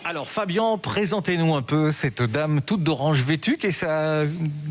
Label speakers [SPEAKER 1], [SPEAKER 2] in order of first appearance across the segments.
[SPEAKER 1] Alors Fabien, présentez-nous un peu cette dame toute d'orange vêtue qui est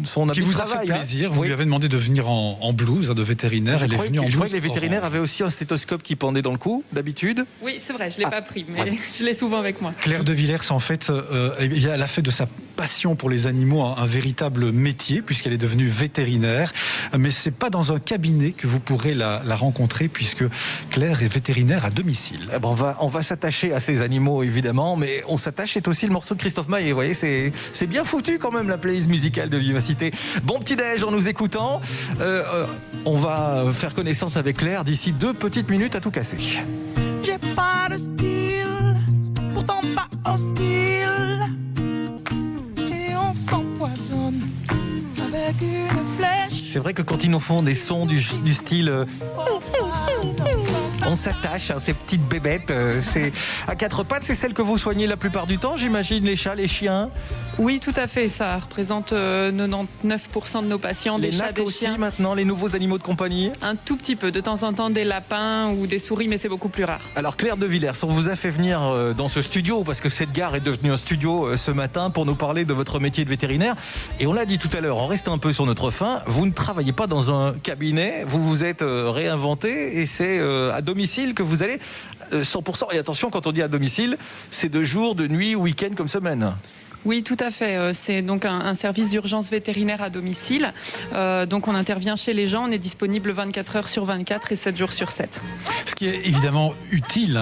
[SPEAKER 1] son habit
[SPEAKER 2] qui
[SPEAKER 1] de
[SPEAKER 2] vous
[SPEAKER 1] travail,
[SPEAKER 2] a fait plaisir. Vous
[SPEAKER 1] Oui.
[SPEAKER 2] lui avez demandé de venir en blouse de vétérinaire. Elle est venue en blouse.
[SPEAKER 1] Je crois que les vétérinaires
[SPEAKER 2] orange.
[SPEAKER 1] avaient aussi un stéthoscope qui pendait dans le cou, d'habitude.
[SPEAKER 3] Oui, c'est vrai, je ne l'ai pas pris, mais je l'ai souvent avec moi.
[SPEAKER 2] Claire de Villers, en fait, elle a fait de sa passion pour les animaux un véritable métier, puisqu'elle est devenue vétérinaire. Mais c'est pas dans un cabinet que vous pourrez la rencontrer, puisque Claire est vétérinaire à domicile.
[SPEAKER 1] Eh ben, on va s'attacher à ces animaux, évidemment, mais on s'attache, c'est aussi le morceau de Christophe Maé. Vous voyez, c'est bien foutu quand même, la playlist musicale de Vivacité. Bon petit-déj en nous écoutant. On va faire connaissance avec Claire d'ici 2 petites minutes à tout casser.
[SPEAKER 4] J'ai pas de style, pourtant pas hostile. Et on s'empoisonne avec une flèche.
[SPEAKER 1] C'est vrai que quand ils nous font des sons du style... on s'attache à ces petites bébêtes. C'est à 4 pattes, c'est celle que vous soignez la plupart du temps, j'imagine, les chats, les chiens.
[SPEAKER 3] Oui, tout à fait. Ça représente 99% de nos patients, des
[SPEAKER 1] Les
[SPEAKER 3] chats,
[SPEAKER 1] nattes
[SPEAKER 3] des
[SPEAKER 1] aussi,
[SPEAKER 3] chiens.
[SPEAKER 1] maintenant, les nouveaux animaux de compagnie.
[SPEAKER 3] Un tout petit peu, de temps en temps des lapins ou des souris, mais c'est beaucoup plus rare.
[SPEAKER 1] Alors Claire de Villers, on vous a fait venir dans ce studio, parce que cette gare est devenue un studio ce matin, pour nous parler de votre métier de vétérinaire. Et on l'a dit tout à l'heure, on reste un peu sur notre faim, vous ne travaillez pas dans un cabinet, vous vous êtes réinventé, et c'est à domicile que vous allez 100%. Et attention, quand on dit à domicile, c'est de jour, de nuit, week-end comme semaine.
[SPEAKER 3] Oui, tout à fait. C'est donc un service d'urgence vétérinaire à domicile. Donc on intervient chez les gens, on est disponible 24 heures sur 24 et 7 jours sur 7.
[SPEAKER 2] Ce qui est évidemment utile,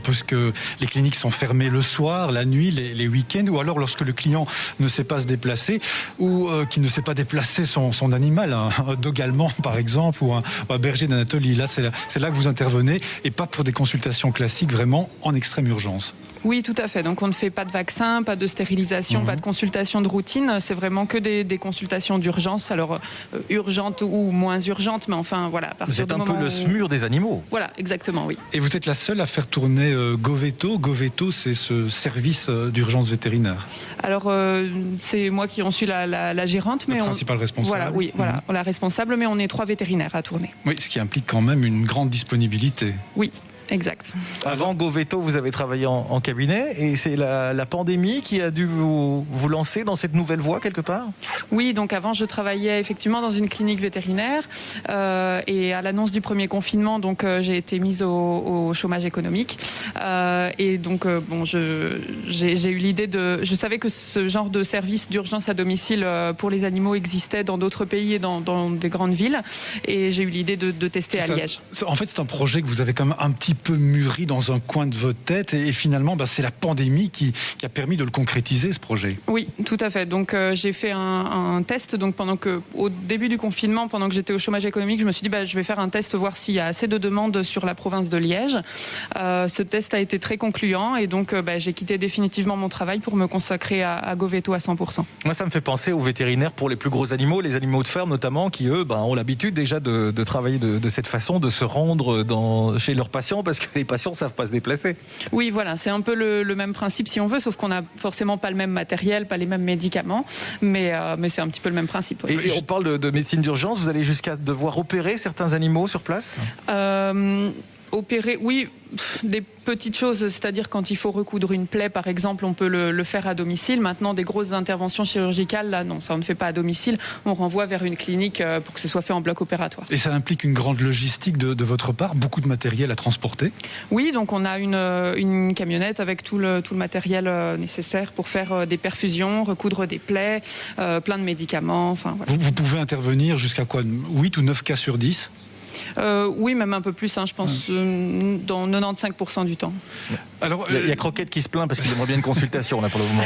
[SPEAKER 2] puisque les cliniques sont fermées le soir, la nuit, les week-ends, ou alors lorsque le client ne sait pas se déplacer, ou qui ne sait pas déplacer son animal, un dog allemand par exemple, ou un berger d'Anatolie. Là, c'est là que vous intervenez, et pas pour des consultations classiques, vraiment en extrême urgence.
[SPEAKER 3] Oui, tout à fait. Donc on ne fait pas de vaccin, pas de stérilisation, pas de consultation de routine. C'est vraiment que des consultations d'urgence. Alors urgentes ou moins urgentes, mais enfin voilà. À partir
[SPEAKER 1] Vous êtes
[SPEAKER 3] du
[SPEAKER 1] un
[SPEAKER 3] moment
[SPEAKER 1] peu le
[SPEAKER 3] où...
[SPEAKER 1] SMUR des animaux.
[SPEAKER 3] Voilà, exactement, oui.
[SPEAKER 2] Et vous êtes la seule à faire tourner Goveto. Goveto, c'est ce service d'urgence vétérinaire.
[SPEAKER 3] Alors c'est moi qui en suis la gérante, mais
[SPEAKER 2] Le principal responsable.
[SPEAKER 3] Voilà, oui, voilà, la responsable, mais on est 3 vétérinaires à tourner.
[SPEAKER 2] Oui, ce qui implique quand même une grande disponibilité.
[SPEAKER 3] Oui. Exact.
[SPEAKER 1] Avant Goveto, vous avez travaillé en cabinet, et c'est la pandémie qui a dû vous lancer dans cette nouvelle voie quelque part.
[SPEAKER 3] Oui, donc avant je travaillais effectivement dans une clinique vétérinaire et à l'annonce du premier confinement, donc j'ai été mise au chômage économique et donc bon, j'ai eu l'idée je savais que ce genre de service d'urgence à domicile pour les animaux existait dans d'autres pays et dans des grandes villes, et j'ai eu l'idée de tester à Liège.
[SPEAKER 2] En fait, c'est un projet que vous avez quand même un petit peu mûri dans un coin de votre tête, et finalement c'est la pandémie qui a permis de le concrétiser, ce projet.
[SPEAKER 3] Oui, tout à fait. Donc j'ai fait un test, donc au début du confinement, pendant que j'étais au chômage économique, je me suis dit je vais faire un test, voir s'il y a assez de demandes sur la province de Liège. Ce test a été très concluant, et donc j'ai quitté définitivement mon travail pour me consacrer à Goveto à 100%.
[SPEAKER 1] Moi, ça me fait penser aux vétérinaires pour les plus gros animaux, les animaux de ferme notamment, qui eux ont l'habitude déjà de travailler de cette façon, de se rendre chez leurs patients, parce que les patients ne savent pas se déplacer.
[SPEAKER 3] Oui, voilà, c'est un peu le même principe si on veut, sauf qu'on n'a forcément pas le même matériel, pas les mêmes médicaments, mais c'est un petit peu le même principe.
[SPEAKER 1] Et on parle de médecine d'urgence, vous allez jusqu'à devoir opérer certains animaux sur place ?
[SPEAKER 3] Opérer, oui, des petites choses, c'est-à-dire quand il faut recoudre une plaie, par exemple, on peut le faire à domicile. Maintenant, des grosses interventions chirurgicales, là, non, ça on ne fait pas à domicile. On renvoie vers une clinique pour que ce soit fait en bloc opératoire.
[SPEAKER 2] Et ça implique une grande logistique de votre part, beaucoup de matériel à transporter.
[SPEAKER 3] Oui, donc on a une camionnette avec tout le matériel nécessaire pour faire des perfusions, recoudre des plaies, plein de médicaments. Enfin, voilà.
[SPEAKER 2] Vous pouvez intervenir jusqu'à quoi, 8 ou 9 cas sur 10 ?
[SPEAKER 3] Oui, même un peu plus, je pense, dans 95% du temps.
[SPEAKER 2] Alors,
[SPEAKER 1] il y a Croquette qui se plaint parce qu'il aimerait bien une consultation là pour le moment.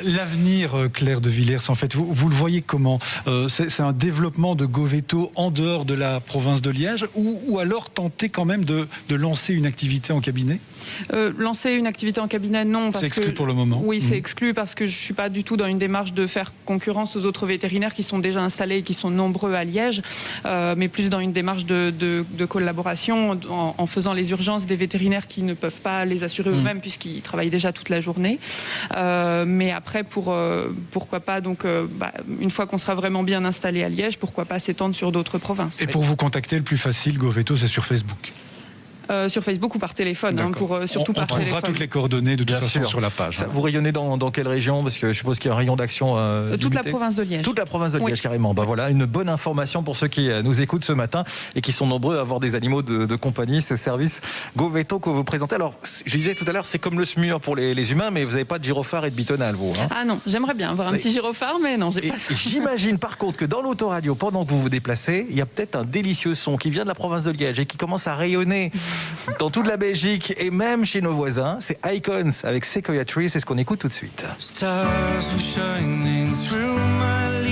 [SPEAKER 2] L'avenir, Claire de Villers, en fait, vous le voyez comment ? C'est un développement de Goveto en dehors de la province de Liège, ou alors tenter quand même de lancer une activité en cabinet ?
[SPEAKER 3] Lancer une activité en cabinet, non.
[SPEAKER 2] C'est exclu pour le moment.
[SPEAKER 3] Oui, c'est exclu parce que je ne suis pas du tout dans une démarche de faire concurrence aux autres vétérinaires qui sont déjà installés et qui sont nombreux à Liège, mais plus dans une démarche de collaboration en faisant les urgences des vétérinaires qui ne peuvent pas les assurer eux-mêmes puisqu'ils travaillent déjà toute la journée. Mais après, pourquoi pas, donc, une fois qu'on sera vraiment bien installé à Liège, pourquoi pas s'étendre sur d'autres provinces.
[SPEAKER 2] Et pour vous contacter, le plus facile, GoVeto, c'est sur Facebook.
[SPEAKER 3] Sur Facebook ou par téléphone, surtout par téléphone.
[SPEAKER 2] On trouvera toutes les coordonnées de toute façon sur la page.
[SPEAKER 1] Vous rayonnez dans quelle région? Parce que je suppose qu'il y a un rayon d'action.
[SPEAKER 3] Toute la province de Liège.
[SPEAKER 1] Toute la province de Liège, carrément. Voilà, une bonne information pour ceux qui nous écoutent ce matin et qui sont nombreux à avoir des animaux de compagnie. Ce service GoVeto que vous présentez. Alors, je disais tout à l'heure, c'est comme le SMUR pour les humains, mais vous n'avez pas de gyrophare et de bitonnal, vous.
[SPEAKER 3] Ah non, j'aimerais bien avoir un petit gyrophare, mais non, j'ai pas ça.
[SPEAKER 1] J'imagine par contre que dans l'autoradio, pendant que vous vous déplacez, il y a peut-être un délicieux son qui vient de la province de Liège et qui commence à rayonner dans toute la Belgique et même chez nos voisins. C'est Icons avec Sequoia Tree, c'est ce qu'on écoute tout de suite.
[SPEAKER 5] Stars were shining through my